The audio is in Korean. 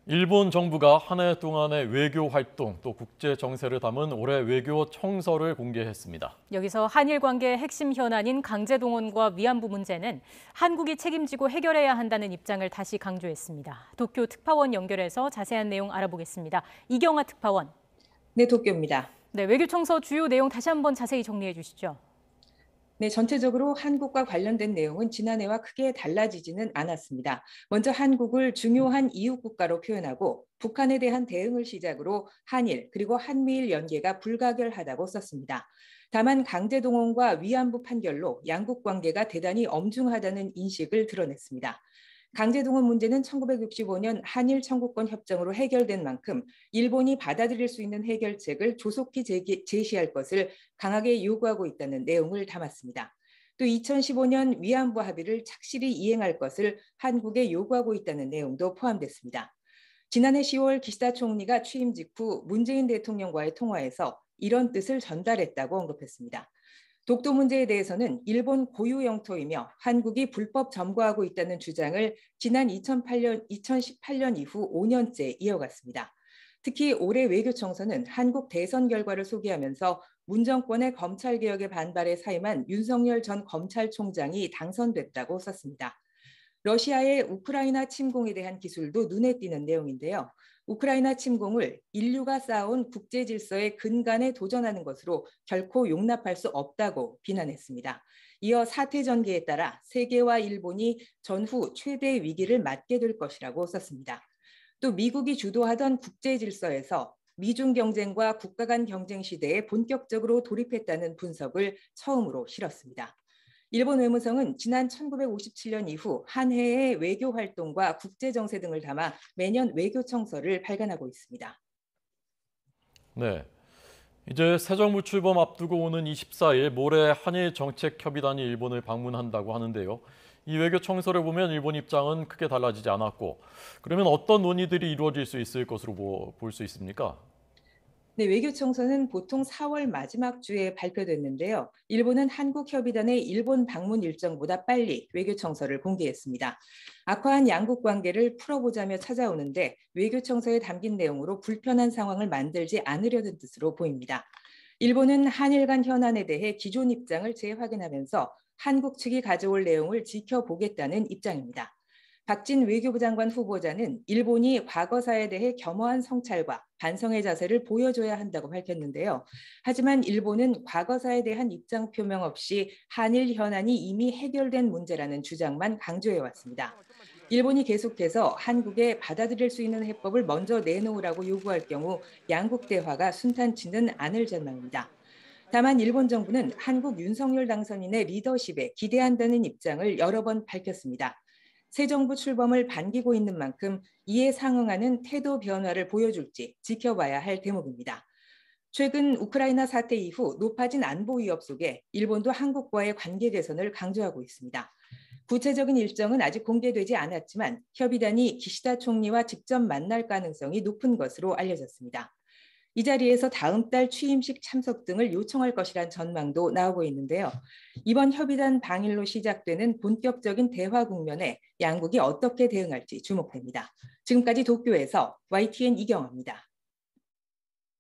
일본 정부가 한 해 동안의 외교 활동 또 국제 정세를 담은 올해 외교 청서를 공개했습니다. 여기서 한일 관계의 핵심 현안인 강제동원과 위안부 문제는 한국이 책임지고 해결해야 한다는 입장을 다시 강조했습니다. 도쿄 특파원 연결해서 자세한 내용 알아보겠습니다. 이경아 특파원. 네, 도쿄입니다. 네, 외교 청서 주요 내용 다시 한번 자세히 정리해 주시죠. 네, 전체적으로 한국과 관련된 내용은 지난해와 크게 달라지지는 않았습니다. 먼저 한국을 중요한 이웃 국가로 표현하고 북한에 대한 대응을 시작으로 한일 그리고 한미일 연계가 불가결하다고 썼습니다. 다만 강제동원과 위안부 판결로 양국 관계가 대단히 엄중하다는 인식을 드러냈습니다. 강제동원 문제는 1965년 한일 청구권 협정으로 해결된 만큼 일본이 받아들일 수 있는 해결책을 조속히 제시할 것을 강하게 요구하고 있다는 내용을 담았습니다. 또 2015년 위안부 합의를 착실히 이행할 것을 한국에 요구하고 있다는 내용도 포함됐습니다. 지난해 10월 기시다 총리가 취임 직후 문재인 대통령과의 통화에서 이런 뜻을 전달했다고 언급했습니다. 독도 문제에 대해서는 일본 고유 영토이며 한국이 불법 점거하고 있다는 주장을 지난 2018년 이후 5년째 이어갔습니다. 특히 올해 외교청서는 한국 대선 결과를 소개하면서 문 정권의 검찰개혁에 반발해 사임한 윤석열 전 검찰총장이 당선됐다고 썼습니다. 러시아의 우크라이나 침공에 대한 기술도 눈에 띄는 내용인데요. 우크라이나 침공을 인류가 쌓아온 국제 질서의 근간에 도전하는 것으로 결코 용납할 수 없다고 비난했습니다. 이어 사태 전개에 따라 세계와 일본이 전후 최대 위기를 맞게 될 것이라고 썼습니다. 또 미국이 주도하던 국제 질서에서 미중 경쟁과 국가 간 경쟁 시대에 본격적으로 돌입했다는 분석을 처음으로 실었습니다. 일본 외무성은 지난 1957년 이후 한 해의 외교 활동과 국제 정세 등을 담아 매년 외교 청서를 발간하고 있습니다. 네, 이제 새 정부 출범 앞두고 오는 24일 모레 한일 정책협의단이 일본을 방문한다고 하는데요. 이 외교 청서를 보면 일본 입장은 크게 달라지지 않았고, 그러면 어떤 논의들이 이루어질 수 있을 것으로 볼 수 있습니까? 네, 외교청서는 보통 4월 마지막 주에 발표됐는데요. 일본은 한국협의단의 일본 방문 일정보다 빨리 외교청서를 공개했습니다. 악화한 양국 관계를 풀어보자며 찾아오는데 외교청서에 담긴 내용으로 불편한 상황을 만들지 않으려는 뜻으로 보입니다. 일본은 한일 간 현안에 대해 기존 입장을 재확인하면서 한국 측이 가져올 내용을 지켜보겠다는 입장입니다. 박진 외교부 장관 후보자는 일본이 과거사에 대해 겸허한 성찰과 반성의 자세를 보여줘야 한다고 밝혔는데요. 하지만 일본은 과거사에 대한 입장 표명 없이 한일 현안이 이미 해결된 문제라는 주장만 강조해 왔습니다. 일본이 계속해서 한국에 받아들일 수 있는 해법을 먼저 내놓으라고 요구할 경우 양국 대화가 순탄치는 않을 전망입니다. 다만 일본 정부는 한국 윤석열 당선인의 리더십에 기대한다는 입장을 여러 번 밝혔습니다. 새 정부 출범을 반기고 있는 만큼 이에 상응하는 태도 변화를 보여줄지 지켜봐야 할 대목입니다. 최근 우크라이나 사태 이후 높아진 안보 위협 속에 일본도 한국과의 관계 개선을 강조하고 있습니다. 구체적인 일정은 아직 공개되지 않았지만 협의단이 기시다 총리와 직접 만날 가능성이 높은 것으로 알려졌습니다. 이 자리에서 다음 달 취임식 참석 등을 요청할 것이란 전망도 나오고 있는데요. 이번 협의단 방일로 시작되는 본격적인 대화 국면에 양국이 어떻게 대응할지 주목됩니다. 지금까지 도쿄에서 YTN 이경아입니다.